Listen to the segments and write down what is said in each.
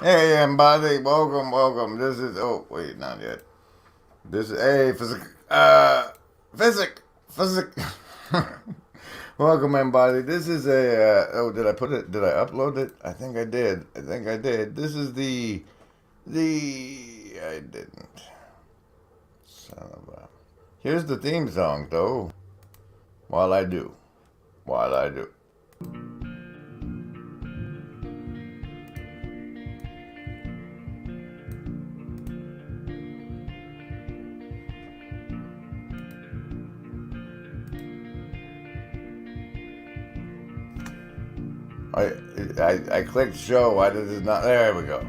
Hey, everybody, welcome. This is, oh, wait, not yet. This is, hey, physic. Welcome, everybody. This is did I put it, did I upload it? I think I did. This is I didn't. Son of a. Here's the theme song, though. While I do. I clicked show. Why did it not? There we go.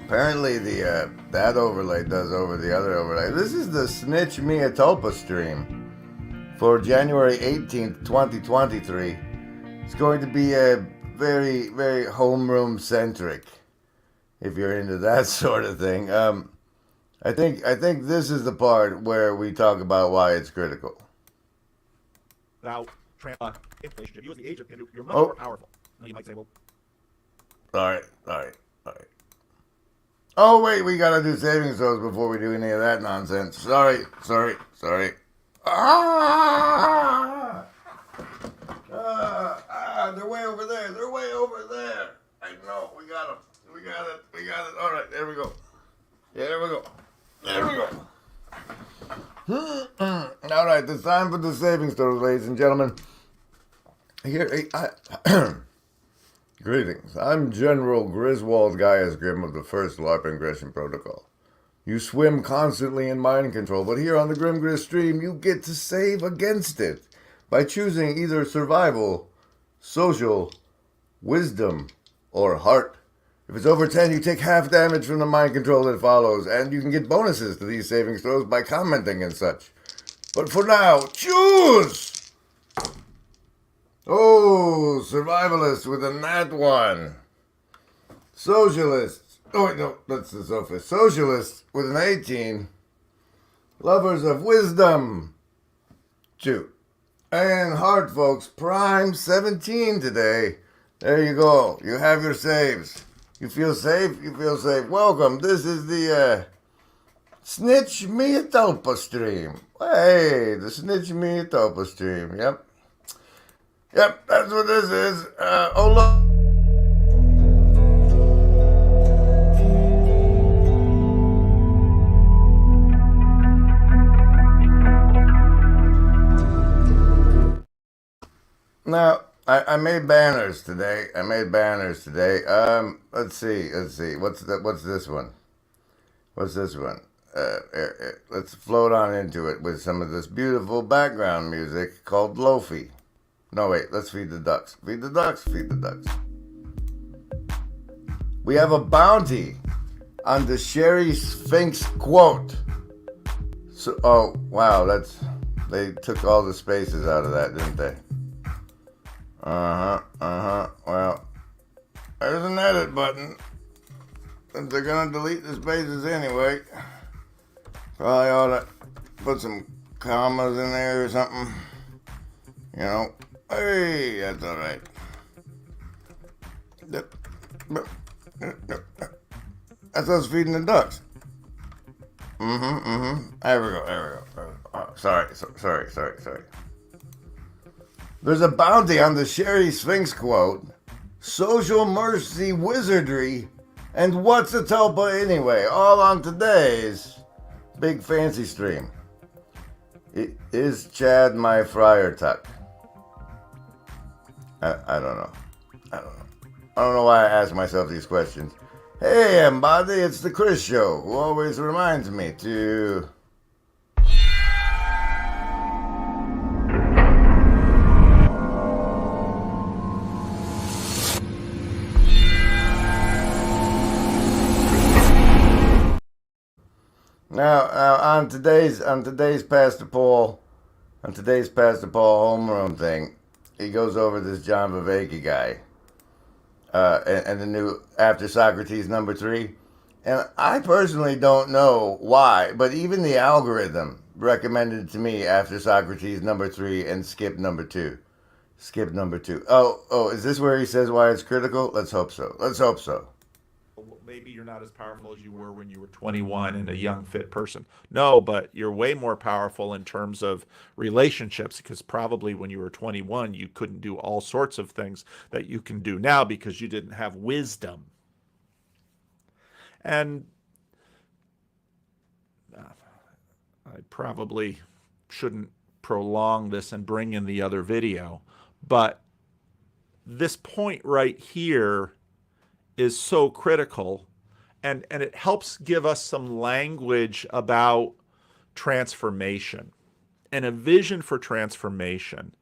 Apparently the that overlay does over the other overlay. This is the Snitch Mea Tulpa stream for January 18th, 2023. It's going to be a very, very homeroom centric, if you're into that sort of thing. I think this is the part where we talk about why it's critical. Now, inflation. If you as the agent, you're much more powerful. Now you might say, well, all right. Oh wait, we gotta do savings throws before we do any of that nonsense. Sorry. They're way over there. I know, we got them. We got it. All right, there we go. All right, it's time for the savings throws, ladies and gentlemen. Greetings. I'm General Griswold Gaius Grim of the First LARP Ingression Protocol. You swim constantly in mind control, but here on the Grim Gris stream, you get to save against it by choosing either survival, social, wisdom, or heart. If it's over 10, you take half damage from the mind control that follows, and you can get bonuses to these savings throws by commenting and such. But for now, choose! Oh, survivalist with a nat 1. Socialist. Oh, wait, no, that's the sophist. Socialist with an 18. Lovers of wisdom. 2. And heart, folks, prime 17 today. There you go. You have your saves. You feel safe? Welcome. This is the Snitch Mea Tulpa stream. Hey, the Snitch Mea Tulpa stream. Yep, that's what this is. Look. Now, I made banners today. Let's see. What's this one? Let's float on into it with some of this beautiful background music called Lofi. No, wait, let's feed the ducks. Feed the ducks. We have a bounty on the Sherry Sphinx quote. So, oh, wow, they took all the spaces out of that, didn't they? Well, there's an edit button. Since they're gonna delete the spaces anyway, probably ought to put some commas in there or something. You know. Hey, that's all right. That's us feeding the ducks. There we go. Oh, sorry. There's a bounty on the Sherry Sphinx quote, social mercy wizardry, and what's a tulpa anyway? All on today's big fancy stream. Is Chad my friar tuck? I don't know. I don't know why I ask myself these questions. Hey, everybody, it's the Chris Show, who always reminds me to... Now on today's Pastor Paul Homeroom thing, he goes over this John Viveki guy, and the new After Socrates #3. And I personally don't know why, but even the algorithm recommended to me After Socrates #3 and skip #2. Skip #2. Oh, is this where he says why it's critical? Let's hope so. Maybe you're not as powerful as you were when you were 21 and a young, fit person. No, but you're way more powerful in terms of relationships, because probably when you were 21, you couldn't do all sorts of things that you can do now because you didn't have wisdom. And I probably shouldn't prolong this and bring in the other video, but this point right here is so critical, and it helps give us some language about transformation and a vision for transformation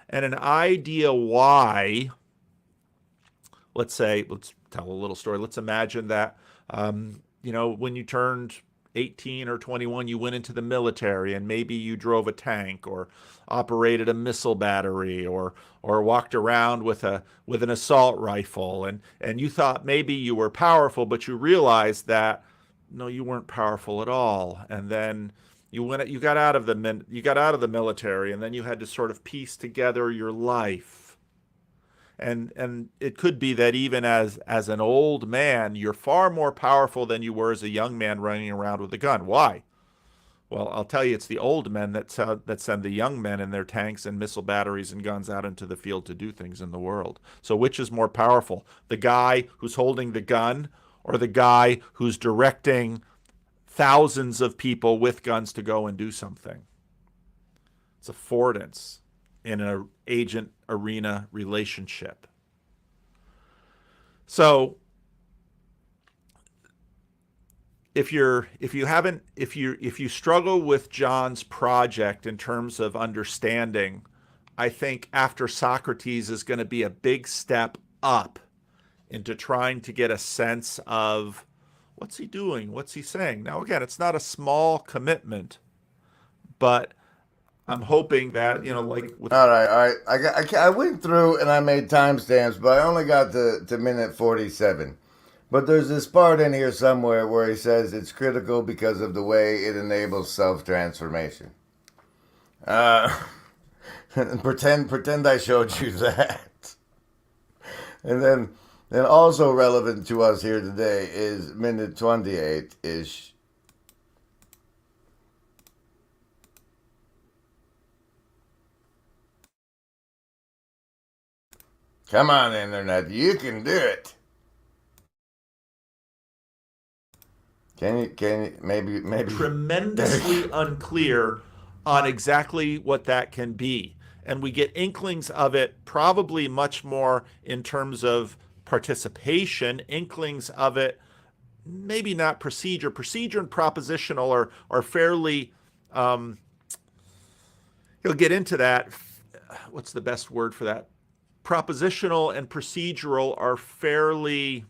and an idea why. Let's tell a little story. Let's imagine that when you turned 18 or 21, you went into the military, and maybe you drove a tank or operated a missile battery or walked around with an assault rifle, and you thought maybe you were powerful, but you realized that no, you weren't powerful at all. And then you got out of the military, and then you had to sort of piece together your life. And it could be that even as an old man, you're far more powerful than you were as a young man running around with a gun. Why? Well, I'll tell you, it's the old men that send the young men and their tanks and missile batteries and guns out into the field to do things in the world. So which is more powerful? The guy who's holding the gun, or the guy who's directing thousands of people with guns to go and do something? It's affordance in an agent arena relationship. So if you struggle with John's project in terms of understanding, I think After Socrates is going to be a big step up into trying to get a sense of what's he doing, what's he saying. Now, again, it's not a small commitment, but I'm hoping that, All right. I went through and I made timestamps, but I only got to minute 47. But there's this part in here somewhere where he says it's critical because of the way it enables self-transformation. Pretend I showed you that. And then also relevant to us here today is minute 28-ish. Come on, Internet. You can do it. Can you maybe tremendously unclear on exactly what that can be. And we get inklings of it probably much more in terms of participation, inklings of it, maybe not procedure. Procedure and propositional are fairly, he'll get into that. What's the best word for that? Propositional and procedural are fairly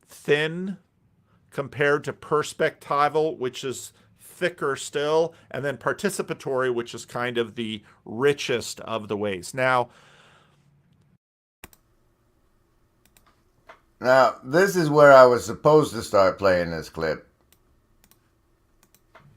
thin compared to perspectival, which is thicker still, and then participatory, which is kind of the richest of the ways. Now, this is where I was supposed to start playing this clip.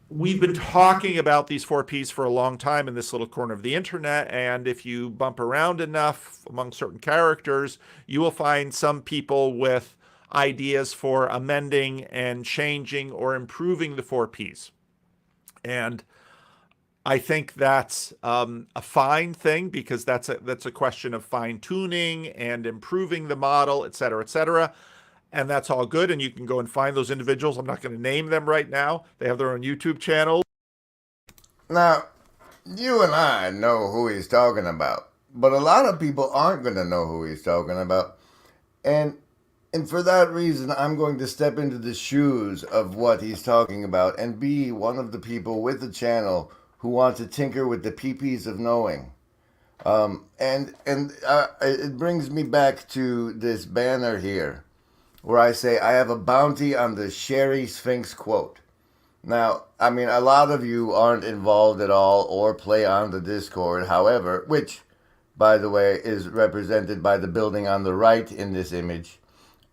We've been talking about these 4 Ps for a long time in this little corner of the internet, and if you bump around enough among certain characters, you will find some people with ideas for amending and changing or improving the 4 Ps. And I think that's a fine thing, because that's a question of fine-tuning and improving the model, et cetera, et cetera. And that's all good, and you can go and find those individuals. I'm not going to name them right now. They have their own YouTube channel. Now, you and I know who he's talking about, but a lot of people aren't going to know who he's talking about. And for that reason, I'm going to step into the shoes of what he's talking about and be one of the people with the channel who want to tinker with the PPs of knowing. And it brings me back to this banner here. where I say I have a bounty on the Sherry Sphinx quote. Now, I mean, a lot of you aren't involved at all or play on the Discord, however, which, by the way, is represented by the building on the right in this image.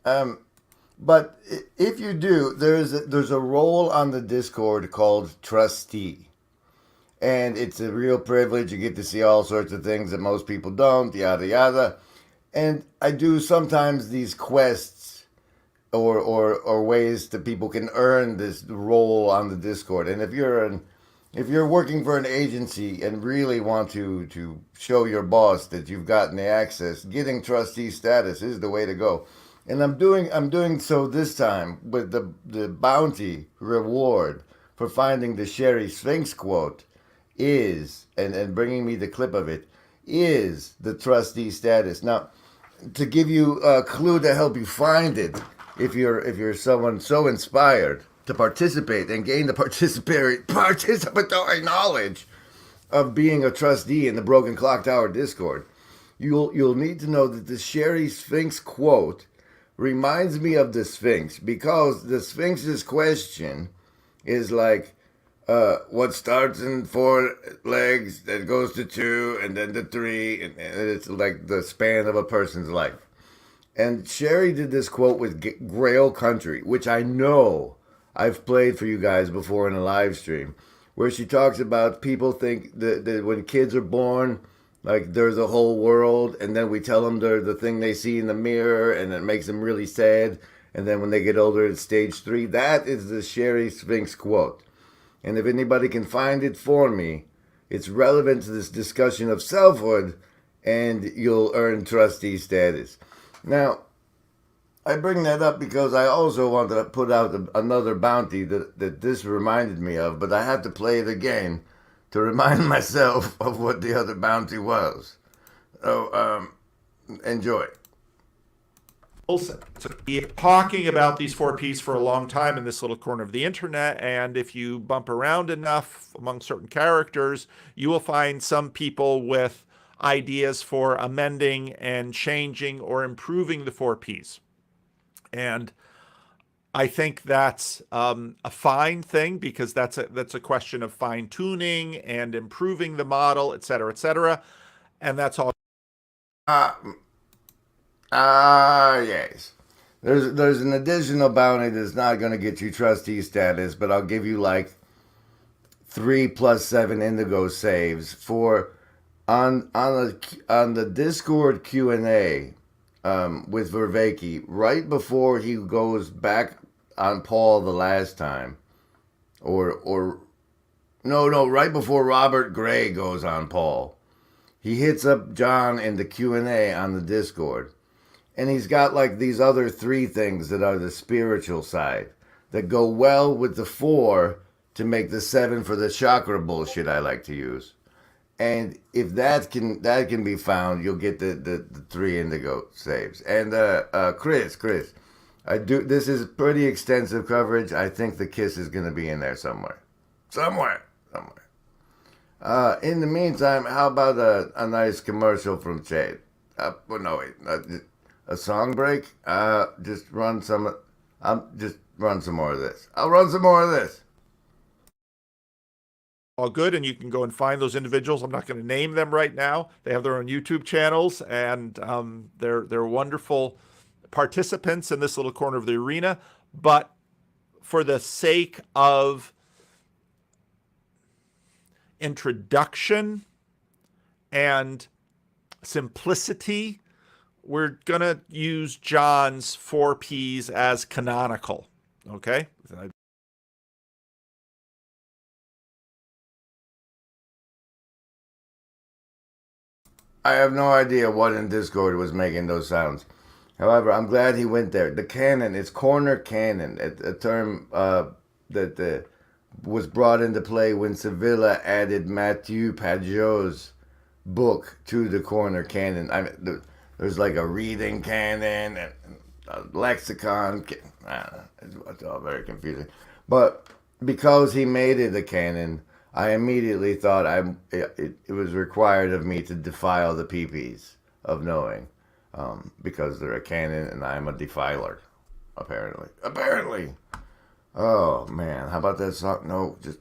But if you do, there's a role on the Discord called trustee. And it's a real privilege. You get to see all sorts of things that most people don't, yada yada. And I do sometimes these quests or ways that people can earn this role on the Discord. And if you're working for an agency and really want to show your boss that you've gotten the access, getting trustee status is the way to go. And I'm doing so this time with the bounty reward for finding the Sherry Sphinx quote is and bringing me the clip of it is the trustee status. Now, to give you a clue to help you find it, if you're someone so inspired to participate and gain the participatory knowledge of being a trustee in the Broken Clock Tower Discord, you'll need to know that the Sherry Sphinx quote reminds me of the Sphinx, because the Sphinx's question is like, what starts in 4 legs, then goes to 2, and then to 3, and it's like the span of a person's life. And Sherry did this quote with Grail Country, which I know I've played for you guys before in a live stream, where she talks about people think that when kids are born, like there's a whole world, and then we tell them they're the thing they see in the mirror, and it makes them really sad. And then when they get older, it's stage 3. That is the Sherry Sphinx quote. And if anybody can find it for me, it's relevant to this discussion of selfhood, and you'll earn trustee status. Now, I bring that up because I also want to put out another bounty that this reminded me of, but I have to play it again to remind myself of what the other bounty was. So, enjoy. So talking about these 4Ps for a long time in this little corner of the internet, and if you bump around enough among certain characters, you will find some people with ideas for amending and changing or improving the 4Ps. And I think that's a fine thing, because that's a question of fine tuning and improving the model, et cetera, and that's all. Yes. There's an additional bounty that's not going to get you trustee status, but I'll give you like 3 + 7 indigo saves for on the Discord Q&A with Verveki right before he goes back on Paul the last time, or no, right before Robert Gray goes on Paul. He hits up John in the Q&A on the Discord. And he's got like these other 3 things that are the spiritual side that go well with the 4 to make the 7 for the chakra bullshit I like to use. And if that can be found, you'll get the 3 indigo saves. And Chris, this is pretty extensive coverage. I think the kiss is going to be in there somewhere. In the meantime, how about a nice commercial from Chad? A song break? Just run some more of this. I'll run some more of this. All good, and you can go and find those individuals. I'm not going to name them right now. They have their own YouTube channels, and they're wonderful participants in this little corner of the arena. But for the sake of introduction and simplicity, we're going to use John's 4Ps as canonical, okay? I have no idea what in Discord was making those sounds. However, I'm glad he went there. The canon, it's corner canon, a term that was brought into play when Sevilla added Mathieu Pajot's book to the corner canon. I mean, there's like a reading canon and a lexicon. It's all very confusing. But because he made it a canon, I immediately thought it was required of me to defile the PPs of knowing, because they're a canon and I'm a defiler. apparently. Apparently. Oh, man. How about that song? No, just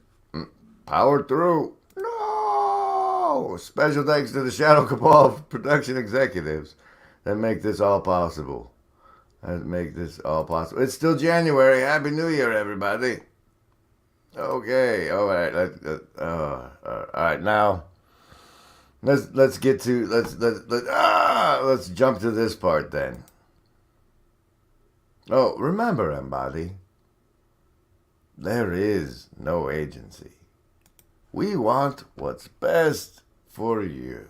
power through. No! Special thanks to the Shadow Cabal production executives that make this all possible. It's still January. Happy New Year, everybody. Okay, all right. All right, now let's get to let's jump to this part then. Oh, remember, Embody, there is no agency. We want what's best for you.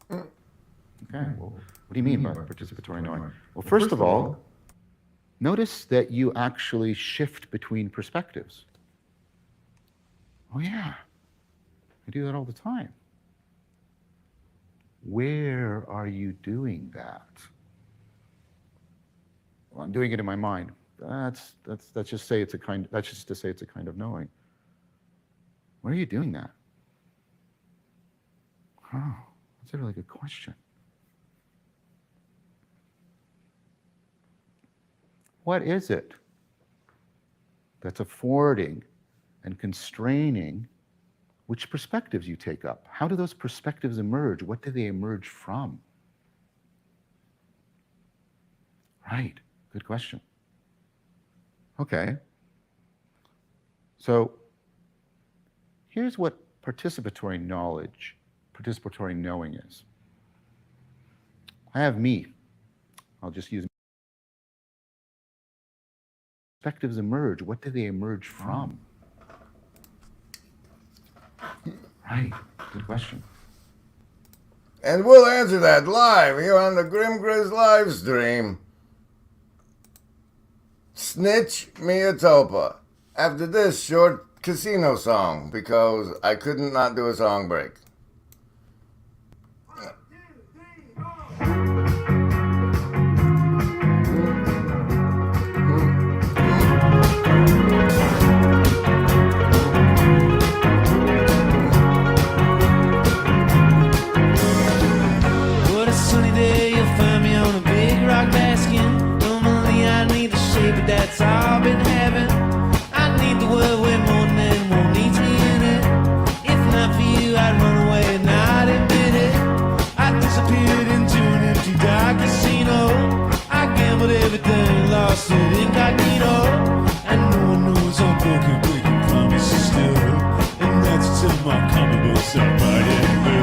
Okay, well, what do you mean by participatory knowing? Well, first of all, notice that you actually shift between perspectives. Oh, yeah, I do that all the time. Where are you doing that? Well, I'm doing it in my mind. That's just say it's a kind. That's just to say it's a kind of knowing. Where are you doing that? Oh, that's a really good question. What is it that's affording and constraining which perspectives you take up? How do those perspectives emerge? What do they emerge from? Right, good question. Okay, so here's what participatory knowing is. I have me. I'll just use perspectives emerge. What do they emerge from? Right, good question. And we'll answer that live here on the Grim Grizz live stream. Snitch, Mea Tulpa. After this short casino song, because I couldn't not do a song break. What a sunny day, you'll find me on a big rock basket. Normally I need the shape, but that's all been heaven. I need the world way more than anyone needs me in it. If not for you, I'd run away and not admit it. I disappeared into an empty dark casino. I gambled everything, lost it incognito. And no one knows I'm broken, breaking promises still. And that's till my comic books are writing bill.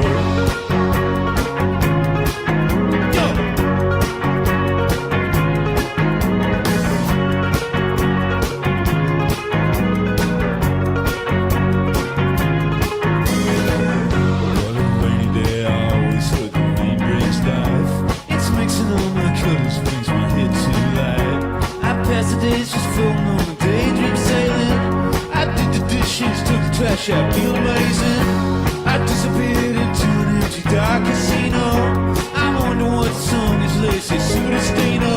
Trash out, feel amazing. I disappeared into an empty dark casino. I wonder what song is Lacy Sudestino.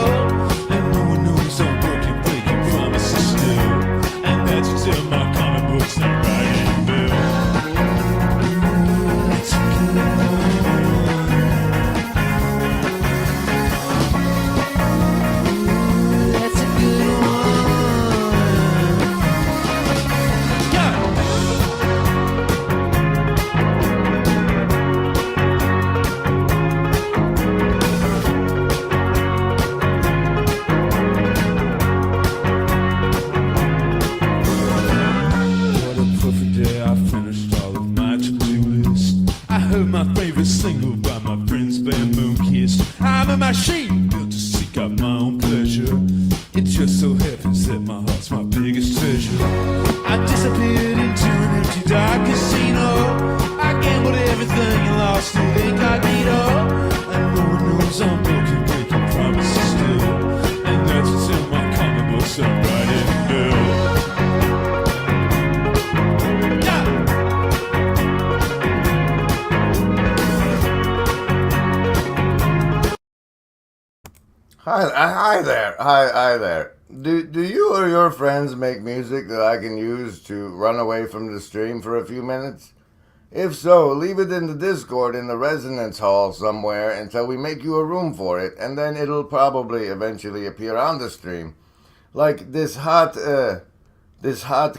And no one knows I'm broken, breaking promises still. And that's until my comic books not writing bill. It's a good one. That's a good one. Single by my friend's bamboo kiss. I'm a machine built to seek out my own pleasure. It just so happens that my heart's my biggest treasure. I disappeared into an empty dark casino. I gambled everything and lost it incognito. And no one knows I'm broken, breaking promises still. And that's until my comic books are writing bill. Hi there. Do you or your friends make music that I can use to run away from the stream for a few minutes? If so, leave it in the Discord in the resonance hall somewhere until we make you a room for it, and then it'll probably eventually appear on the stream. Like this hot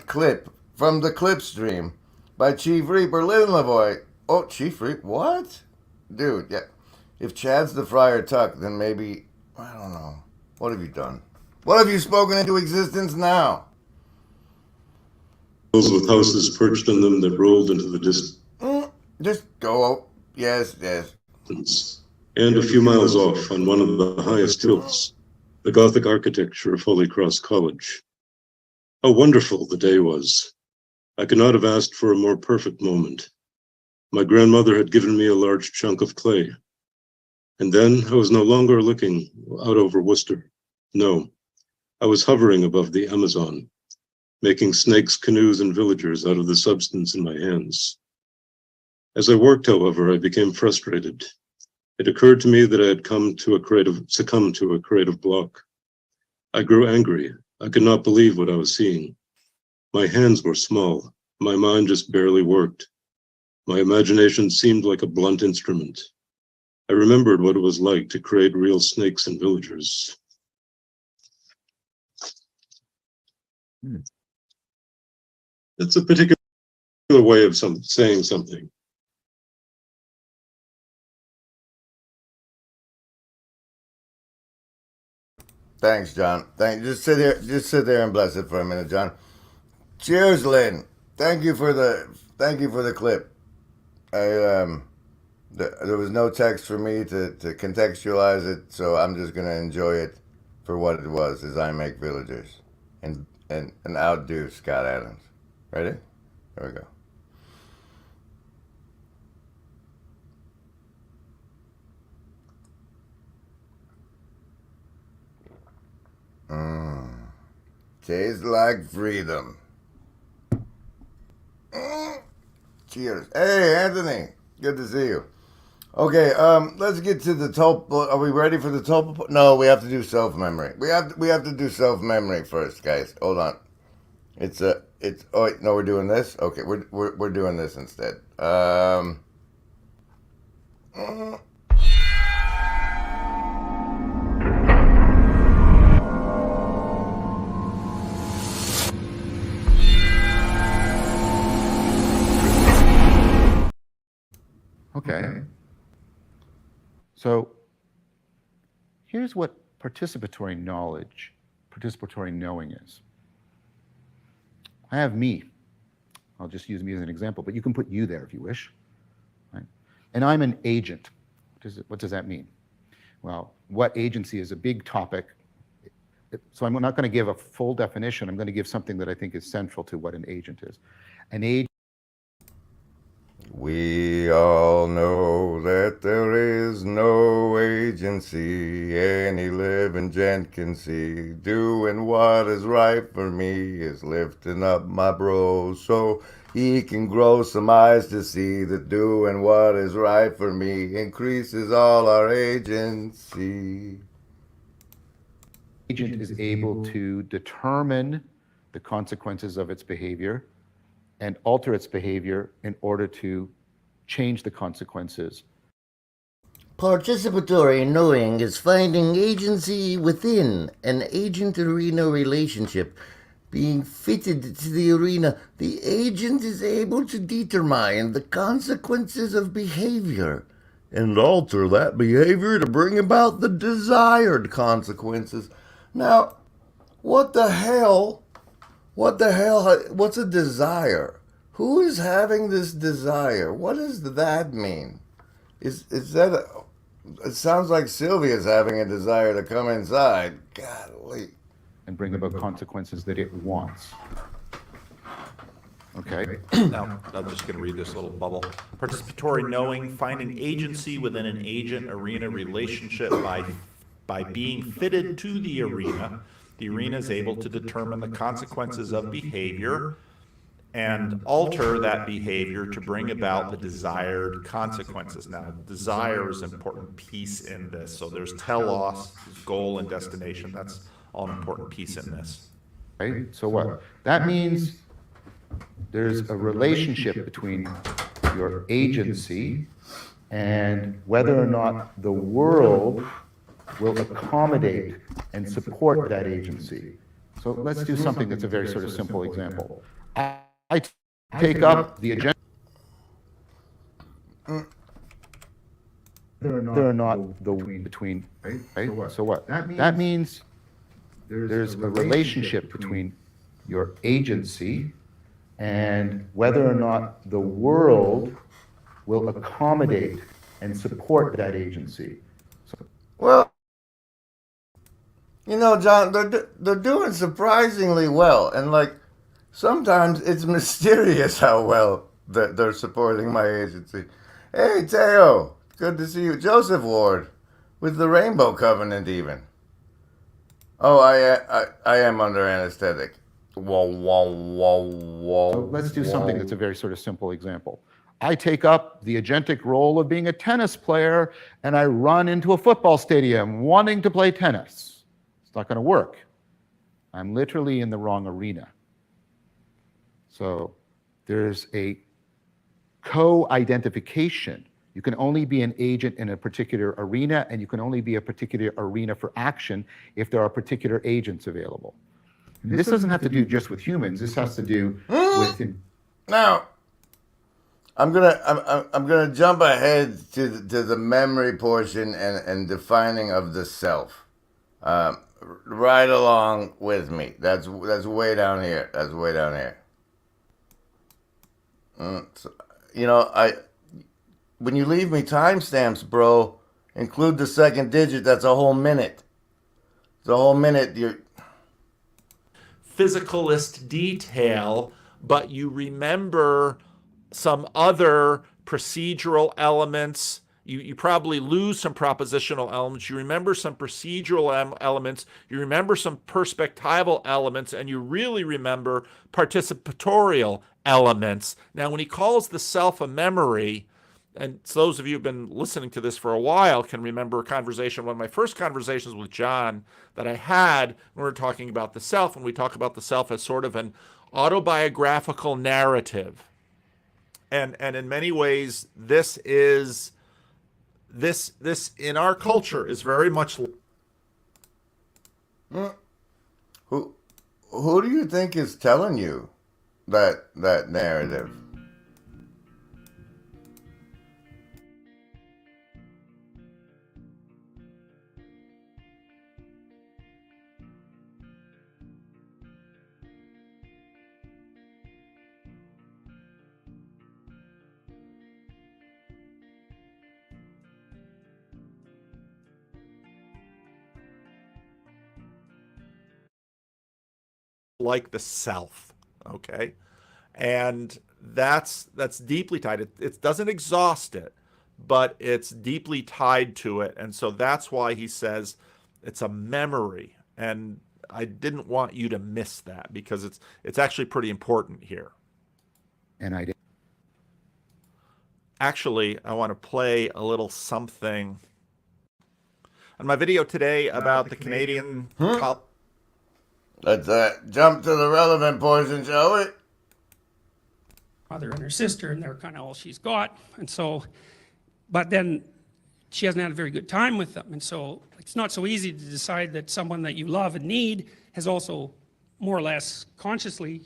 clip from the clip stream by Chief Reaper Lynn Lavoy. Oh, Chief Reaper, what? Dude, yeah. If Chad's the Friar Tuck, then maybe, I don't know. What have you done? What have you spoken into existence now? With houses perched on them that rolled into the distance. Just go. Yes, yes. And a few miles off, on one of the highest hills, the Gothic architecture of Holy Cross College. How wonderful the day was. I could not have asked for a more perfect moment. My grandmother had given me a large chunk of clay. And then I was no longer looking out over Worcester. No, I was hovering above the Amazon, making snakes, canoes, and villagers out of the substance in my hands. As I worked, however, I became frustrated. It occurred to me that I had succumbed to a creative block. I grew angry. I could not believe what I was seeing. My hands were small. My mind just barely worked. My imagination seemed like a blunt instrument. I remembered what it was like to create real snakes and villagers. It's a particular way of saying something. Thanks, John. Just sit there and bless it for a minute, John. Cheers, Lynn. Thank you for the clip. There was no text for me to contextualize it, so I'm just gonna enjoy it for what it was as I make villagers and outdo Scott Adams. Ready? There we go. Tastes like freedom. Cheers. Hey, Anthony. Good to see you. Okay, let's get to the Tulpa. Are we ready for the Tulpa? No, we have to do self-memory. We have to do self-memory first, guys. Hold on. Oh wait, no, we're doing this? Okay, we're doing this instead. Okay. So here's what participatory knowing is. I have me. I'll just use me as an example, but you can put you there if you wish. Right? And I'm an agent. What does that mean? Well, what agency is a big topic. So I'm not going to give a full definition. I'm going to give something that I think is central to what an agent is. An agent. We all know that there is no agency any living gent can see. Doing what is right for me is lifting up my bro so he can grow some eyes to see that doing what is right for me increases all our agency. Agent is able to determine the consequences of its behavior and alter its behavior in order to change the consequences. Participatory knowing is finding agency within an agent-arena relationship. Being fitted to the arena, the agent is able to determine the consequences of behavior and alter that behavior to bring about the desired consequences. Now, what's a desire? Who is having this desire? What does that mean? Is that it sounds like Sylvia's having a desire to come inside. Golly. And bring about consequences that it wants. Okay. Now, I'm just going to read this little bubble. Participatory knowing, finding agency within an agent-arena relationship by being fitted to the arena. The arena is able to determine the consequences of behavior and alter that behavior to bring about the desired consequences. Now, desire is an important piece in this. So there's telos, goal and destination. That's all an important piece in this. Right? So what? That means there's a relationship between your agency and whether or not the world will accommodate and support that agency. So let's do something that's a very sort of simple example. I take up the agenda. Whether or not the between, right? So what? That means there's a relationship between your agency and whether or not the world will accommodate and support that agency. Well, you know, John, they're doing surprisingly well, and like sometimes it's mysterious how well they're supporting my agency. Hey, Teo, good to see you. Joseph Ward, with the Rainbow Covenant, even. Oh, I am under anesthetic. Whoa, whoa, whoa, whoa. So let's do something that's a very sort of simple example. I take up the agentic role of being a tennis player, and I run into a football stadium wanting to play tennis. It's not going to work. I'm literally in the wrong arena. So there's a co-identification. You can only be an agent in a particular arena, and you can only be a particular arena for action if there are particular agents available. And this doesn't have to do just with humans. This has to do with... Now, I'm gonna jump ahead to the memory portion and defining of the self. Right along with me. That's way down here. That's way down here. So, you know, when you leave me timestamps, bro, include the second digit. That's a whole minute. It's a whole minute. You're physicalist detail, but you remember some other procedural elements. You probably lose some propositional elements. You remember some procedural elements. You remember some perspectival elements, and you really remember participatorial elements. Now, when he calls the self a memory, and so those of you who've been listening to this for a while can remember a conversation, one of my first conversations with John that I had when we were talking about the self, and we talk about the self as sort of an autobiographical narrative. And in many ways, this in our culture is very much... Who do you think is telling you that narrative? Like the self, okay? And that's deeply tied. It doesn't exhaust it, but it's deeply tied to it. And so that's why he says it's a memory. And I didn't want you to miss that because it's actually pretty important here. And I did. Actually, I want to play a little something on my video today about the Canadian Let's jump to the relevant portion, shall we? Mother and her sister, and they're kind of all she's got. And so, but then she hasn't had a very good time with them. And so it's not so easy to decide that someone that you love and need has also more or less consciously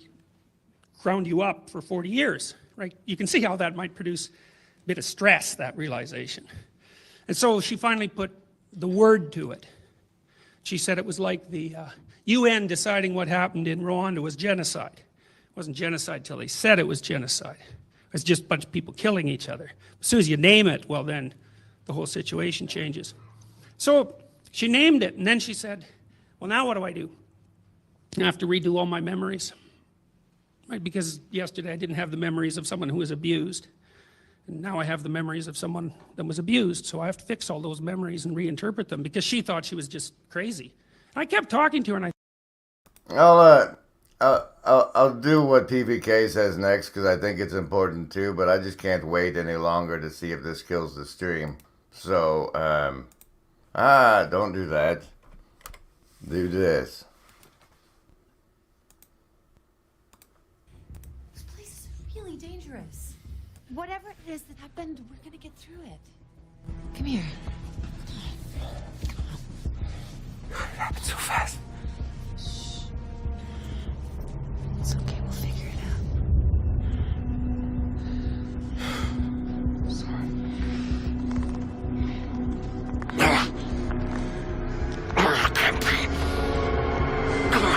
ground you up for 40 years, right? You can see how that might produce a bit of stress, that realization. And so she finally put the word to it. She said it was like the UN deciding what happened in Rwanda was genocide. It wasn't genocide till they said it was genocide. It's just a bunch of people killing each other. As soon as you name it, well then the whole situation changes. So she named it, and then she said, well, now what do I do? I have to redo all my memories. Right? Because yesterday I didn't have the memories of someone who was abused. And now I have the memories of someone that was abused. So I have to fix all those memories and reinterpret them because she thought she was just crazy. And I kept talking to her, and I'll do what PVK says next because I think it's important too, but I just can't wait any longer to see if this kills the stream. So, don't do that. Do this. This place is really dangerous. Whatever it is that happened, we're gonna get through it. Come here. It happened so fast. Shh. It's okay, we'll figure it out. Sorry. I can't breathe. Come on.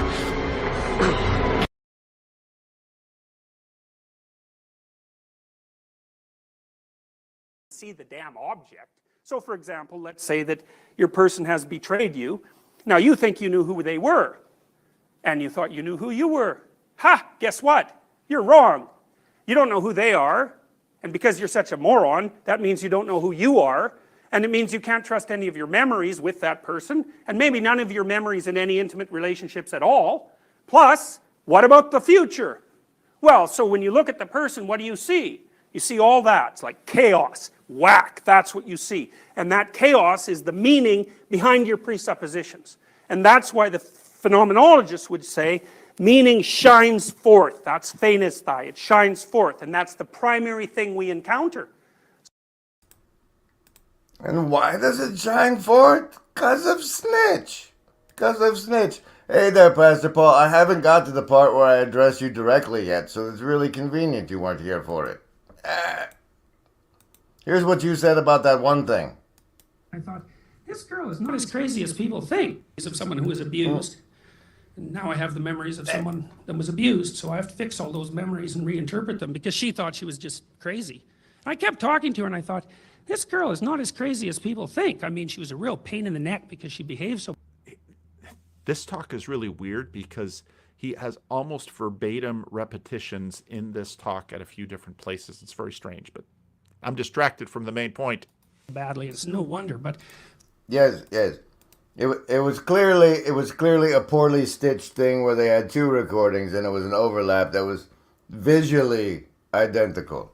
See the damn object. So for example, let's say that your person has betrayed you. Now you think you knew who they were, and you thought you knew who you were. Ha! Guess what? You're wrong. You don't know who they are, and because you're such a moron, that means you don't know who you are, and it means you can't trust any of your memories with that person, and maybe none of your memories in any intimate relationships at all. Plus, what about the future? Well, so when you look at the person, what do you see? You see all that. It's like chaos. Whack. That's what you see. And that chaos is the meaning behind your presuppositions. And that's why the phenomenologists would say meaning shines forth. That's phanesthai. It shines forth. And that's the primary thing we encounter. And why does it shine forth? Because of Snitch. Because of Snitch. Hey there, Pastor Paul. I haven't got to the part where I address you directly yet, so it's really convenient you weren't here for it. Here's what you said about that one thing. I thought, this girl is not as crazy as people think. Of someone who was abused. And now I have the memories of someone that was abused, so I have to fix all those memories and reinterpret them because she thought she was just crazy. I kept talking to her and I thought, this girl is not as crazy as people think. I mean, she was a real pain in the neck because she behaved so. This talk is really weird because he has almost verbatim repetitions in this talk at a few different places. It's very strange, but I'm distracted from the main point. Badly, it's no wonder, but Yes. It was clearly a poorly stitched thing where they had two recordings and it was an overlap that was visually identical.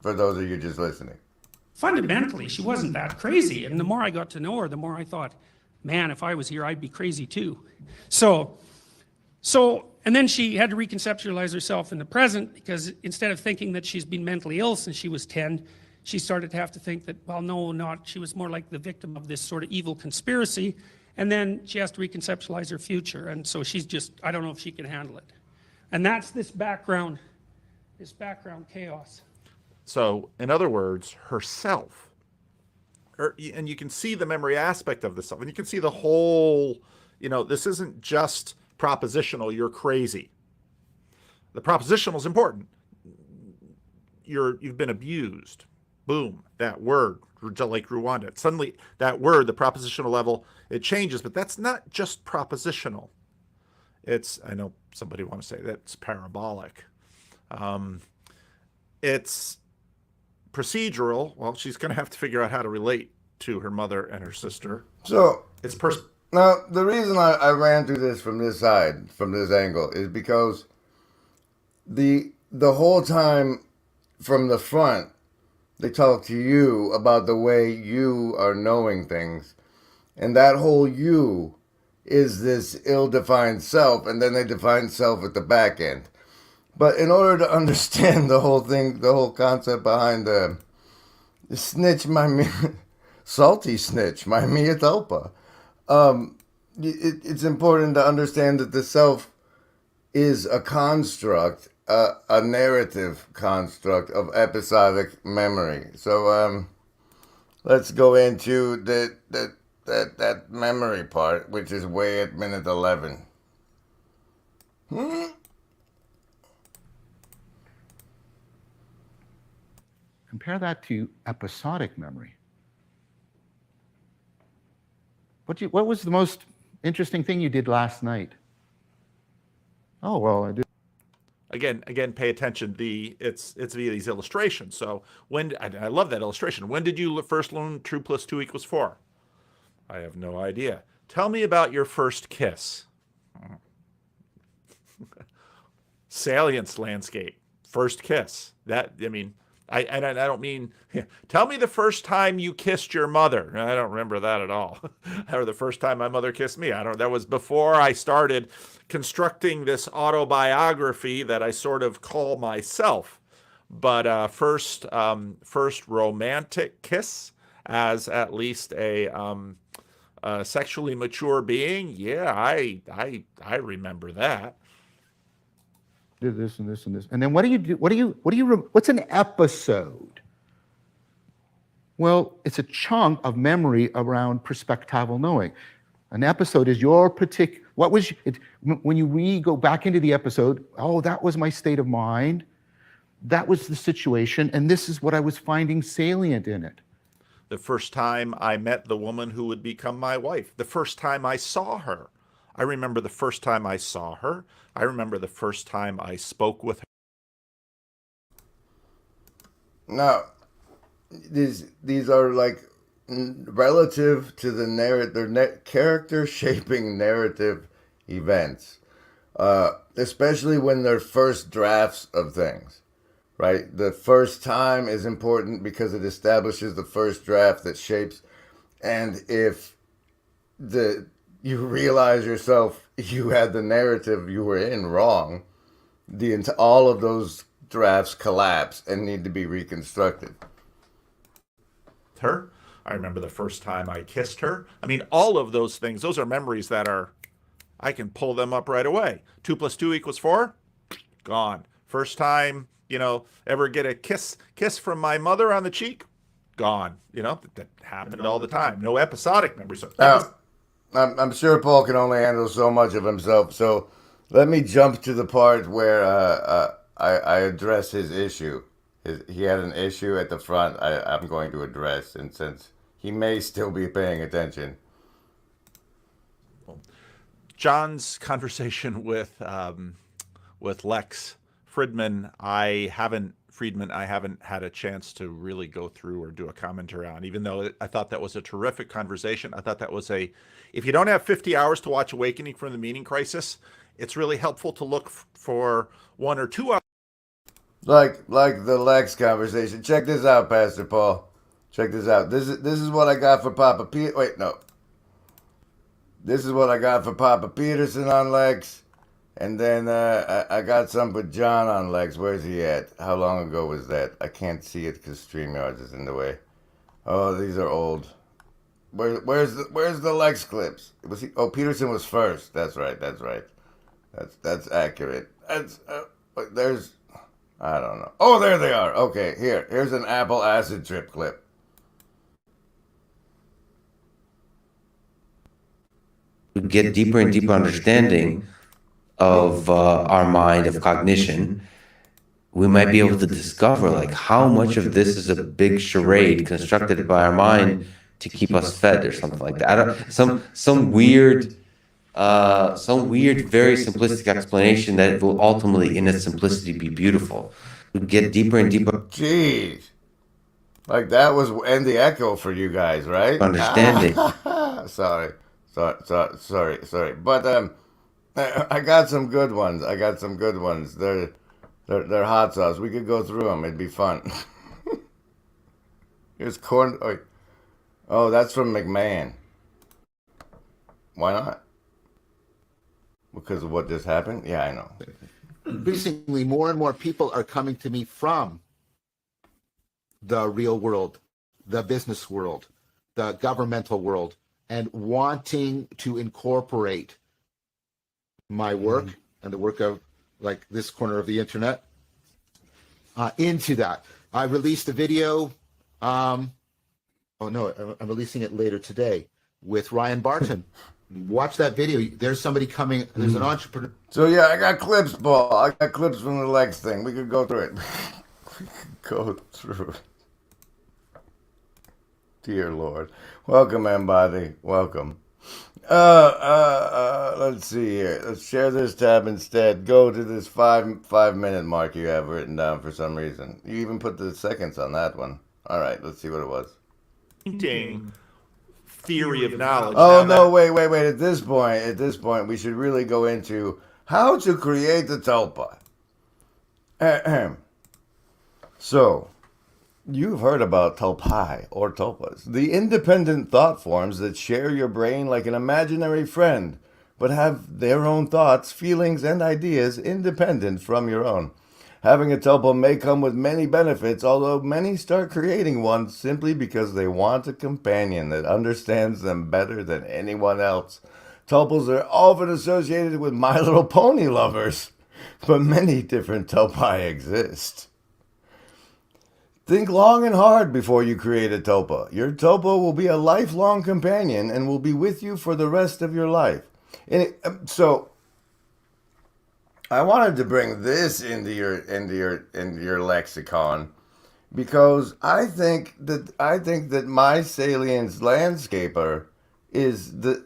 For those of you just listening. fundamentally, she wasn't that crazy. And the more I got to know her, the more I thought, man, if I was here, I'd be crazy too. And then she had to reconceptualize herself in the present because instead of thinking that she's been mentally ill since she was 10, she started to have to think that, well, no, she was more like the victim of this sort of evil conspiracy. And then she has to reconceptualize her future. And so she's just, I don't know if she can handle it. And that's this background chaos. So, in other words, herself. And you can see the memory aspect of this stuff. And you can see the whole, this isn't just propositional, you're crazy. The propositional is important. You've been abused. Boom, that word, like Rwanda. Suddenly, that word, the propositional level, it changes. But that's not just propositional. I know somebody wants to say that's parabolic. It's procedural. Well, she's going to have to figure out how to relate to her mother and her sister. So, it's now, the reason I ran through this from this side, from this angle, is because the whole time from the front, they talk to you about the way you are knowing things. And that whole you is this ill-defined self, and then they define self at the back end. But in order to understand the whole thing, the whole concept behind the snitch, Salty Snitch, my Mea Tulpa, it's important to understand that the self is a construct, a narrative construct of episodic memory. So let's go into that memory part, which is way at minute 11. Compare that to episodic memory. What was the most interesting thing you did last night? Oh, well, I did. Again, pay attention. It's via these illustrations. So I love that illustration. When did you first learn 2 + 2 = 4? I have no idea. Tell me about your first kiss. Salience landscape. First kiss. I don't mean, tell me the first time you kissed your mother. I don't remember that at all. Or the first time my mother kissed me. That was before I started constructing this autobiography that I sort of call myself. But first romantic kiss as at least a sexually mature being. Yeah, I remember that. Do this and this and this. And then what do you do? What's an episode? Well, it's a chunk of memory around perspectival knowing. An episode is your particular, what was it, when you go back into the episode, oh, that was my state of mind. That was the situation, and this is what I was finding salient in it. The first time I met the woman who would become my wife. The first time I saw her. I remember the first time I saw her. I remember the first time I spoke with her. Now, these are like relative to the narrative, they're character shaping narrative events, especially when they're first drafts of things, right? The first time is important because it establishes the first draft that shapes, and if you realize yourself you had the narrative you were in wrong, all of those drafts collapse and need to be reconstructed. Her. I remember the first time I kissed her. I mean, all of those things, those are memories that I can pull them up right away. 2 + 2 = 4? Gone. First time, ever get a kiss from my mother on the cheek? Gone. That happened all the time. No episodic memories. I'm sure Paul can only handle so much of himself, so let me jump to the part where I address his issue. He had an issue at the front I'm going to address, and since he may still be paying attention. John's conversation with Lex Friedman, I haven't had a chance to really go through or do a commentary on, even though I thought that was a terrific conversation. I thought that was if you don't have 50 hours to watch Awakening from the Meaning Crisis, it's really helpful to look for 1 or 2 hours. Like the Lex conversation. Check this out, Pastor Paul. Check this out. This is what I got for Papa This is what I got for Papa Peterson on Lex. And then I got some for John on Lex. Where's he at? How long ago was that? I can't see it because StreamYard is in the way. Oh, these are old. Where's the Lex clips? Was he? Oh, Peterson was first. That's right. That's accurate. There's. I don't know. Oh, there they are. Okay, here's an Apple acid trip clip. Get deeper and deeper understanding of our mind, of cognition, we might be able to discover like how much of this is a big charade constructed by our mind to keep us fed or something like that. Some weird, very simplistic explanation that will ultimately, in its simplicity, be beautiful. We get deeper and deeper. Jeez, like that was end the echo for you guys, right? Understanding. Sorry. But I got some good ones. They're hot sauce. We could go through them. It'd be fun. Here's corn. Oh, that's from McMahon. Why not? Because of what just happened? Yeah, I know. Increasingly, more and more people are coming to me from the real world, the business world, the governmental world, and wanting to incorporate my work and the work of like this corner of the internet into that. I released a video. I'm releasing it later today with Ryan Barton. Watch that video. There's somebody coming. There's an entrepreneur. So yeah, I got clips, Paul. I got clips from the Lex thing. We could go through it. Dear Lord. Welcome, everybody. Welcome. Let's see here. Let's share this tab instead. Go to this 5-minute mark you have written down for some reason. You even put the seconds on that one. All right, let's see what it was. Theory of knowledge. Oh, no, wait. At this point, we should really go into how to create the tulpa. So, you've heard about tulpai or tulpas, the independent thought forms that share your brain like an imaginary friend, but have their own thoughts, feelings, and ideas independent from your own. Having a tulpa may come with many benefits, although many start creating one simply because they want a companion that understands them better than anyone else. Tulpas are often associated with My Little Pony lovers, but many different tulpa exist. Think long and hard before you create a tulpa. Your tulpa will be a lifelong companion and will be with you for the rest of your life. So I wanted to bring this into your lexicon because I think that my Salient's landscaper is the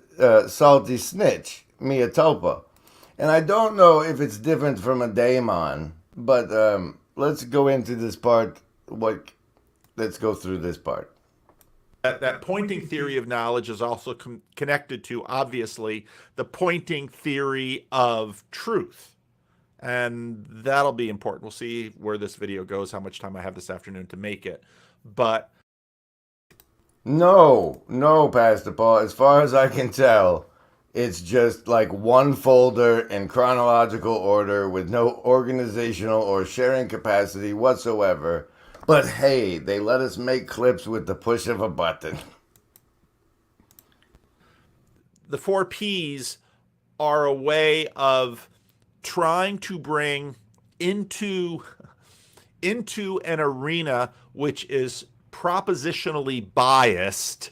Salty Snitch, Mea Tulpa. And I don't know if it's different from a daemon, but let's go into this part. Let's go through this part. That pointing theory of knowledge is also connected to, obviously, the pointing theory of truth. And that'll be important. We'll see where this video goes, how much time I have this afternoon to make it. But no, Pastor Paul. As far as I can tell, it's just like one folder in chronological order with no organizational or sharing capacity whatsoever. But hey, they let us make clips with the push of a button. The 4 Ps are a way of trying to bring into an arena which is propositionally biased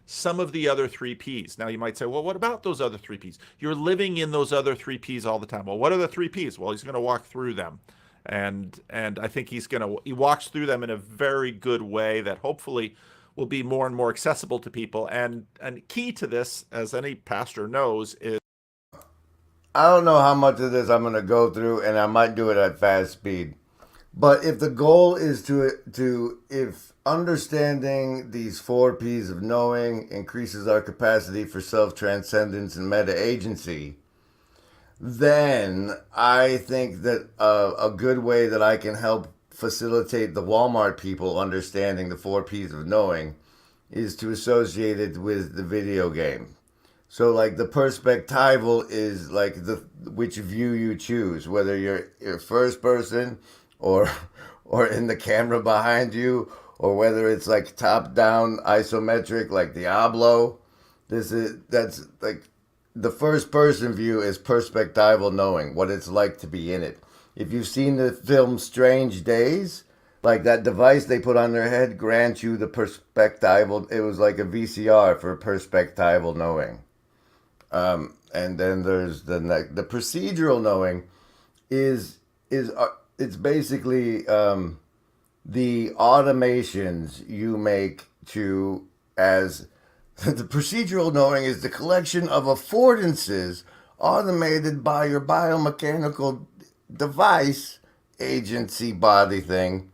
some of the other 3 Ps. Now you might say, well, what about those other 3 Ps? You're living in those other 3 Ps all the time. Well, what are the 3 Ps? Well, he's going to walk through them. And I think he walks through them in a very good way that hopefully will be more and more accessible to people. And key to this, as any pastor knows, is I don't know how much of this I'm going to go through, and I might do it at fast speed. But if the goal is if understanding these 4 Ps of knowing increases our capacity for self-transcendence and meta-agency, then I think that a good way that I can help facilitate the Walmart people understanding the 4 Ps of knowing is to associate it with the video game. So like the perspectival is like which view you choose, whether you're first person or in the camera behind you, or whether it's like top down isometric like Diablo. That's like the first person view is perspectival knowing, what it's like to be in it. If you've seen the film Strange Days, like that device they put on their head grants you the perspectival. It was like a VCR for perspectival knowing. And then there's the procedural knowing is it's basically the automations you make as the procedural knowing is the collection of affordances automated by your biomechanical device agency body thing.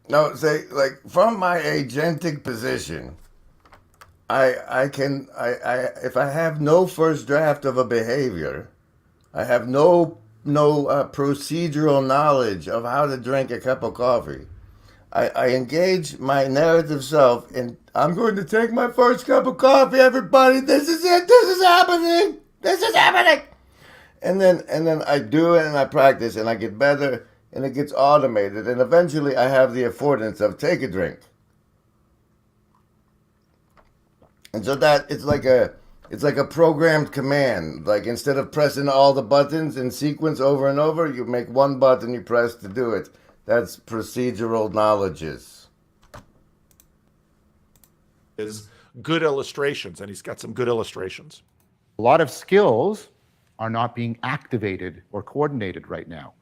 No, say like from my agentic position, I can if I have no first draft of a behavior, I have no procedural knowledge of how to drink a cup of coffee. I engage my narrative self, and I'm going to take my first cup of coffee. Everybody, this is it. This is happening. This is happening. And then I do it and I practice and I get better and it gets automated and eventually I have the affordance of take a drink. And so that it's like a programmed command. Like instead of pressing all the buttons in sequence over and over, you make one button you press to do it. That's procedural knowledges. Is good illustrations, and he's got some good illustrations. A lot of skills are not being activated or coordinated right now.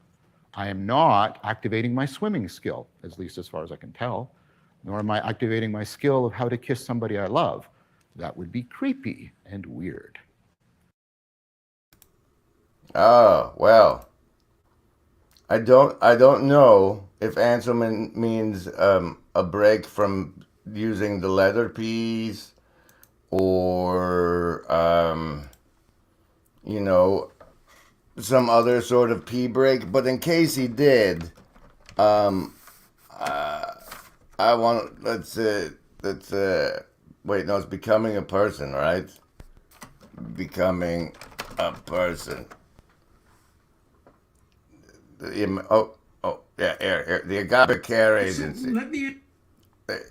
I am not activating my swimming skill, at least as far as I can tell, nor am I activating my skill of how to kiss somebody I love. That would be creepy and weird. Oh, well. I don't know if Anselman means a break from using the letter P's or some other sort of pee break, but in case he did, I want wait, no, it's becoming a person, right? Becoming a person. Here, the Agapic Care Agency.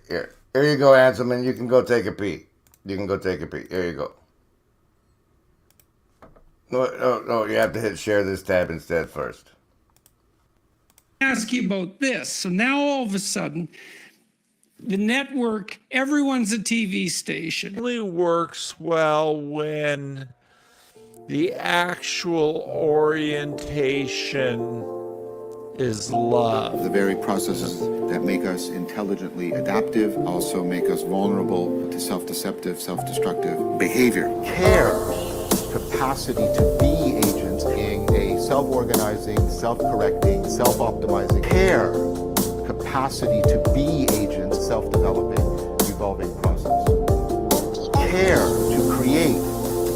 Here you go, Hanselman. You can go take a pee. Here you go. No, you have to hit share this tab instead first. Ask you about this. So now all of a sudden, the network, everyone's a TV station. Only works well when the actual orientation is love. The very processes that make us intelligently adaptive also make us vulnerable to self-deceptive, self-destructive behavior. Care, capacity to be agents, being a self-organizing, self-correcting, self-optimizing. Care, capacity to be agents, self-developing, evolving process. Care to create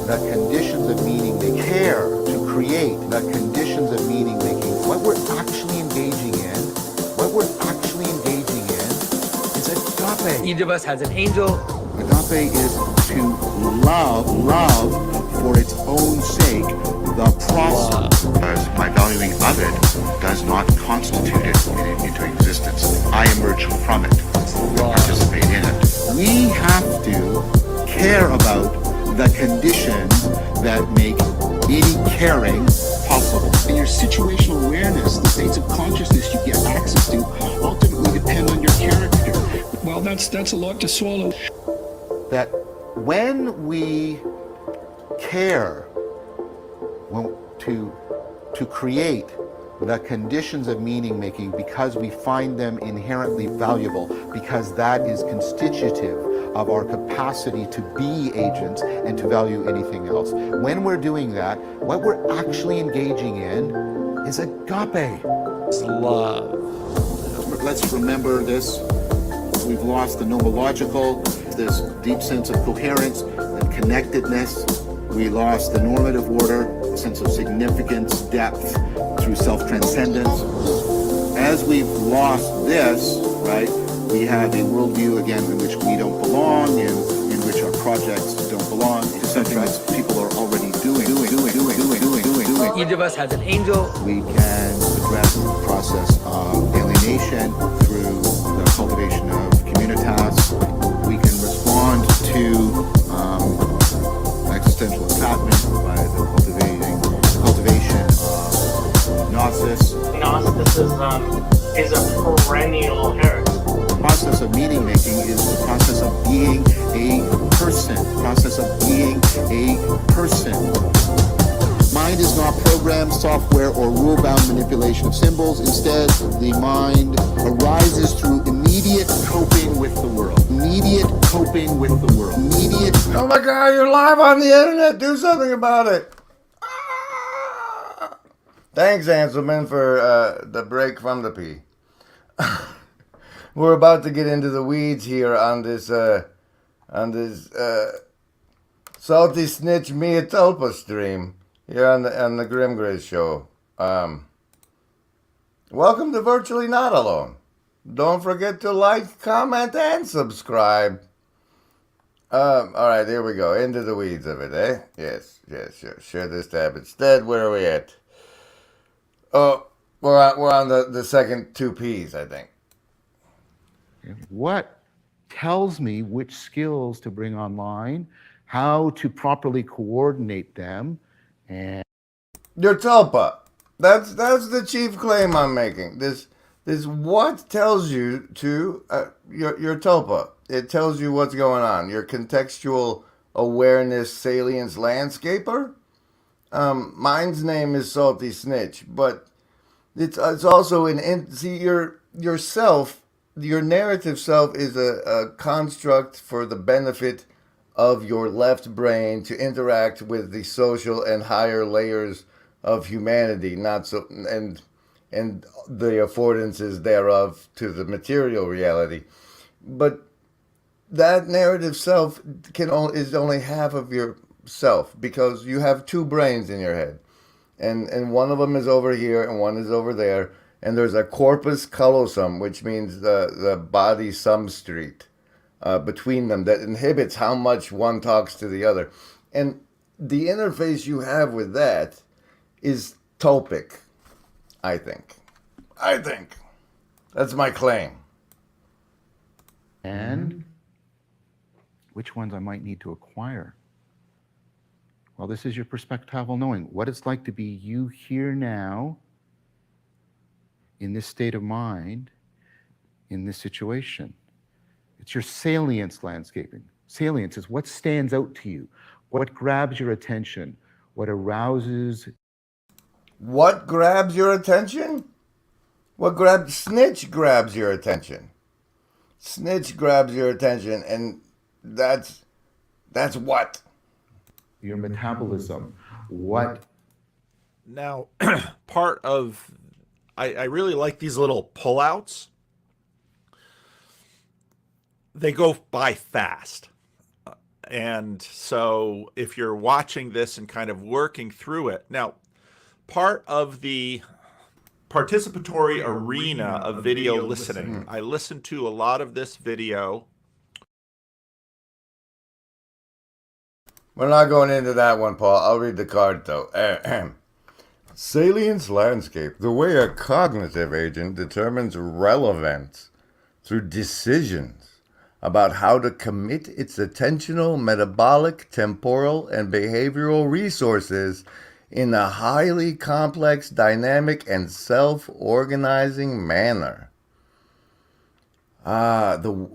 the conditions of meaning. They care to create the conditions of meaning making. What we're actually engaging in is agape. Each of us has an angel. Agape is to love for its own sake, the process. Because my valuing of it does not constitute it into existence. I emerge from it, participate in it. We have to care about the conditions that make any caring possible. And your situational awareness, the states of consciousness you get access to, ultimately depend on your character. Well, that's a lot to swallow. That when we care to create the conditions of meaning making because we find them inherently valuable, because that is constitutive of our capacity to be agents and to value anything else. When we're doing that, what we're actually engaging in is agape. It's love. Let's remember this. We've lost the nomological, this deep sense of coherence and connectedness. We lost the normative order, a sense of significance, depth through self-transcendence. As we've lost this, right, we have a worldview again in which we don't belong, in which our projects don't belong, to something that people are already doing. Each of us has an angel. We can address the process of alienation through the cultivation of communitas. We can respond to existential entrapment by the cultivation of gnosis. Gnosticism is a perennial heresy. The process of meaning making is the process of being a person. Mind is not program, software, or rule-bound manipulation of symbols. Instead, the mind arises through immediate coping with the world. Oh my God, you're live on the internet. Do something about it. Thanks, Hanselman, for the break from the pee. We're about to get into the weeds here on this Salty Snitch Mea Tulpa stream here on the Grim Grace show. Welcome to Virtually Not Alone. Don't forget to like, comment, and subscribe. All right, here we go. Into the weeds of it, eh? Yes, sure. Share this tab instead. Where are we at? Oh, we're on the second two P's, I think. What tells me which skills to bring online, how to properly coordinate them, and your tulpa. That's the chief claim I'm making. This what tells you to your tulpa. It tells you what's going on. Your contextual awareness salience landscaper. Mine's name is Salty Snitch, but it's also yourself. Your narrative self is a construct for the benefit of your left brain to interact with the social and higher layers of humanity, and the affordances thereof to the material reality. But that narrative self is only half of yourself, because you have two brains in your head. and one of them is over here and one is over there, and there's a corpus callosum, which means the body substrate between them that inhibits how much one talks to the other. And the interface you have with that is tulpic, I think. That's my claim. And which ones I might need to acquire. Well, this is your perspectival knowing. What it's like to be you here now, in this state of mind, in this situation. It's your salience landscaping. Salience is what stands out to you, what grabs your attention, what arouses. What grabs your attention? Snitch grabs your attention. Snitch grabs your attention, and that's what? Your metabolism. What? Now, part of, I really like these little pullouts. They go by fast. And so if you're watching this and kind of working through it, now, part of the participatory arena of video listening, I listen to a lot of this video. We're not going into that one, Paul. I'll read the card, though. Salience landscape, the way a cognitive agent determines relevance through decisions about how to commit its attentional, metabolic, temporal, and behavioral resources in a highly complex, dynamic, and self-organizing manner. The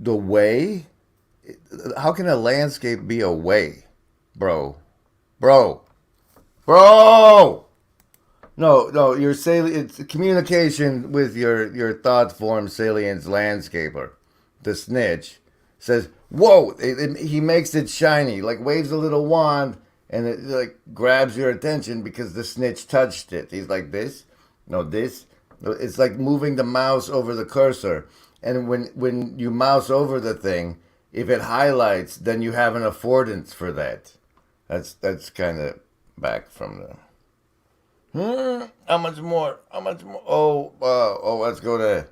way? How can a landscape be a way? Bro. No, it's communication with your thought form salience landscaper. The snitch says, whoa, he makes it shiny, like waves a little wand, and it like grabs your attention because the snitch touched it. He's like, this? No, this? It's like moving the mouse over the cursor. And when you mouse over the thing, if it highlights, then you have an affordance for that. That's kind of back from the... How much more? Oh, let's go to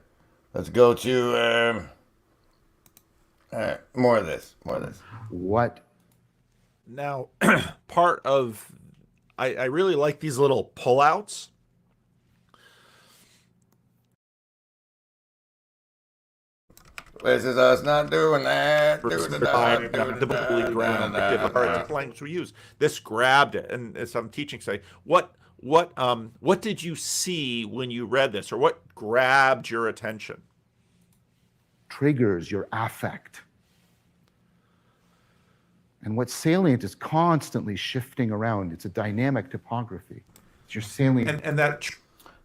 more of this. What? Now, part of, I really like these little pullouts. This is us not doing that. Language we use. This grabbed it, and as I'm teaching, say, what did you see when you read this, or what grabbed your attention? Triggers your affect. And what's salient is constantly shifting around. It's a dynamic topography. It's your salient. And that...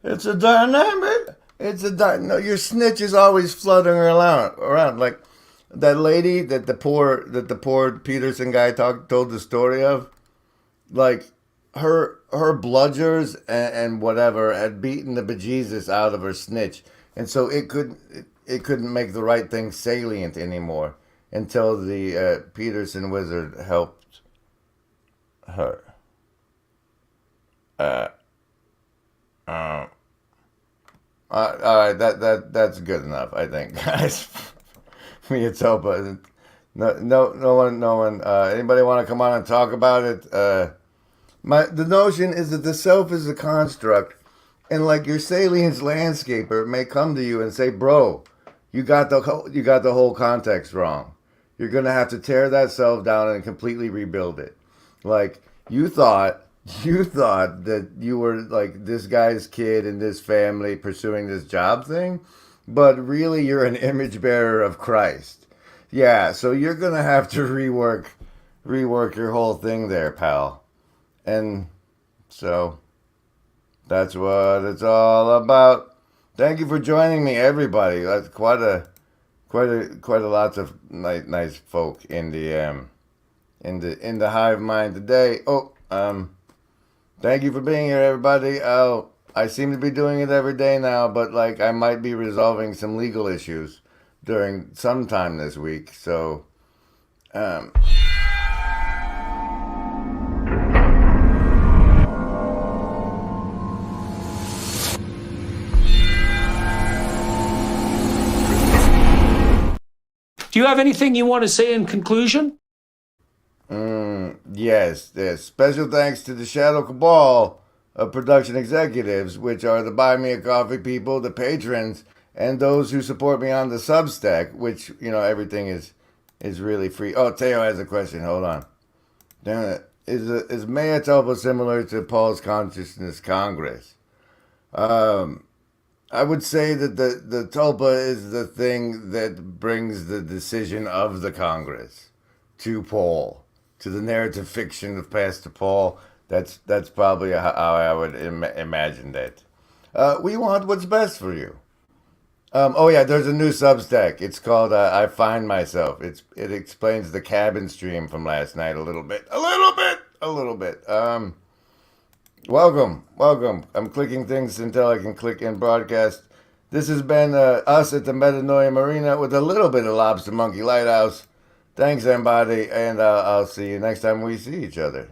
It's a dynamic. No, your snitch is always fluttering around like that lady that the poor Peterson guy told the story of. Like her bludgers and whatever had beaten the bejesus out of her snitch, and so it couldn't make the right thing salient anymore until the Peterson wizard helped her. All right, that's good enough, I think, guys. Mea Tulpa. No one. Anybody want to come on and talk about it? The notion is that the self is a construct, and like your salience landscaper may come to you and say, "Bro, you got the whole context wrong. You're gonna have to tear that self down and completely rebuild it." Like you thought that you were like this guy's kid in this family pursuing this job thing, but really you're an image bearer of Christ. Yeah, so you're gonna have to rework your whole thing there, pal. And so that's what it's all about. Thank you for joining me, everybody. That's quite a lots of nice folk in the hive mind today. Thank you for being here, everybody. I seem to be doing it every day now, but like I might be resolving some legal issues during some time this week. So, Do you have anything you want to say in conclusion? Yes. Special thanks to the Shadow Cabal of production executives, which are the Buy Me a Coffee people, the patrons, and those who support me on the Substack, which, everything is really free. Oh, Teo has a question. Hold on. Damn it. Is Mea Tulpa similar to Paul's Consciousness Congress? I would say that the tulpa is the thing that brings the decision of the Congress to Paul, to the narrative fiction of Pastor Paul. That's probably how I would imagine that. We want what's best for you. There's a new Substack. It's called I Find Myself. It explains the cabin stream from last night a little bit. Welcome. I'm clicking things until I can click in broadcast. This has been us at the Metanoia Marina with a little bit of Lobster Monkey Lighthouse. Thanks, everybody, and I'll see you next time we see each other.